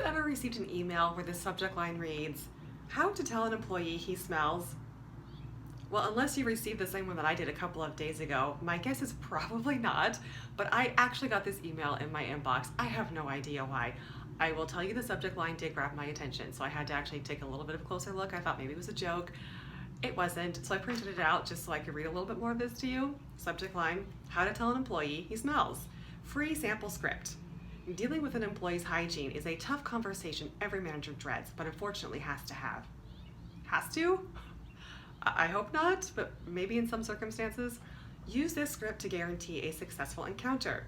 you ever received an email where the subject line reads, "How to tell an employee he smells"? Well, unless you received the same one that I did a couple of days ago, my guess is probably not, but I actually got this email in my inbox. I have no idea why. I will tell you the subject line did grab my attention, so I had to actually take a little bit of a closer look. I thought maybe it was a joke. It wasn't, so I printed it out just so I could read a little bit more of this to you. Subject line, "How to tell an employee he smells." Free sample script. Dealing with an employee's hygiene is a tough conversation every manager dreads, but unfortunately has to have. Has to? I hope not, but maybe in some circumstances. Use this script to guarantee a successful encounter.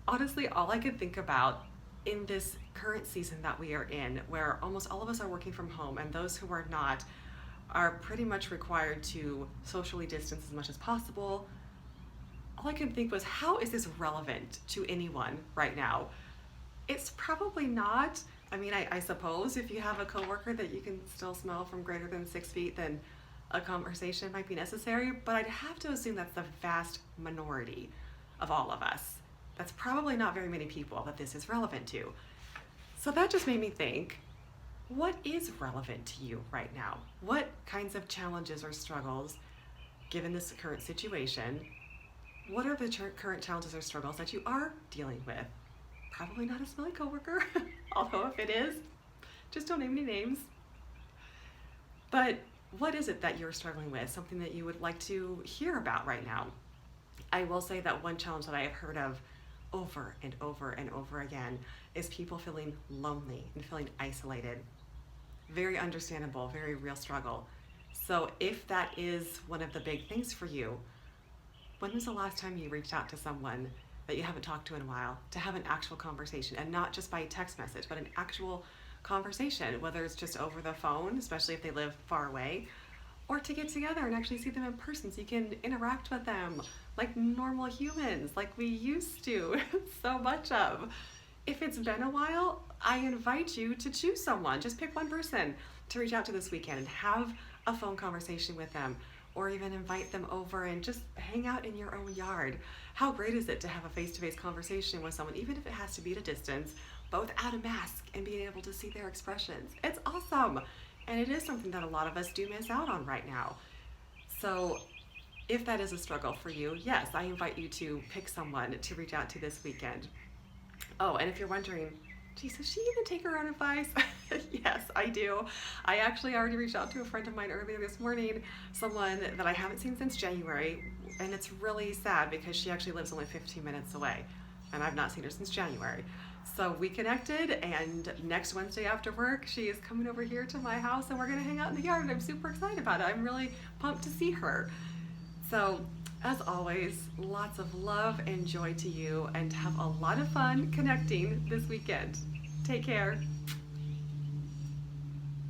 Honestly, all I could think about in this current season that we are in, where almost all of us are working from home and those who are not are pretty much required to socially distance as much as possible, all I could think was, how is this relevant to anyone right now? It's probably not. I mean, I suppose if you have a coworker that you can still smell from greater than 6 feet, then a conversation might be necessary, but I'd have to assume that's the vast minority of all of us. That's probably not very many people that this is relevant to. So that just made me think, what is relevant to you right now? What kinds of challenges or struggles, given this current situation, what are the current challenges or struggles that you are dealing with? Probably not a smelly coworker, although if it is, just don't name any names. But what is it that you're struggling with? Something that you would like to hear about right now? I will say that one challenge that I have heard of over and over and over again is people feeling lonely and feeling isolated. Very understandable, very real struggle. So if that is one of the big things for you, when was the last time you reached out to someone that you haven't talked to in a while to have an actual conversation, and not just by text message, but an actual conversation, whether it's just over the phone, especially if they live far away, or to get together and actually see them in person so you can interact with them like normal humans, like we used to so much of. If it's been a while, I invite you to choose someone. Just pick one person to reach out to this weekend and have a phone conversation with them, or even invite them over and just hang out in your own yard. How great is it to have a face-to-face conversation with someone, even if it has to be at a distance, but without a mask and being able to see their expressions? It's awesome. And it is something that a lot of us do miss out on right now. So if that is a struggle for you, yes, I invite you to pick someone to reach out to this weekend. Oh, and if you're wondering, geez, does she even take her own advice? Yes, I do. I actually already reached out to a friend of mine earlier this morning, someone that I haven't seen since January, and it's really sad because she actually lives only 15 minutes away, and I've not seen her since January. So we connected, and next Wednesday after work, she is coming over here to my house, and we're gonna hang out in the yard, and I'm super excited about it. I'm really pumped to see her. So, as always, lots of love and joy to you, and have a lot of fun connecting this weekend. Take care.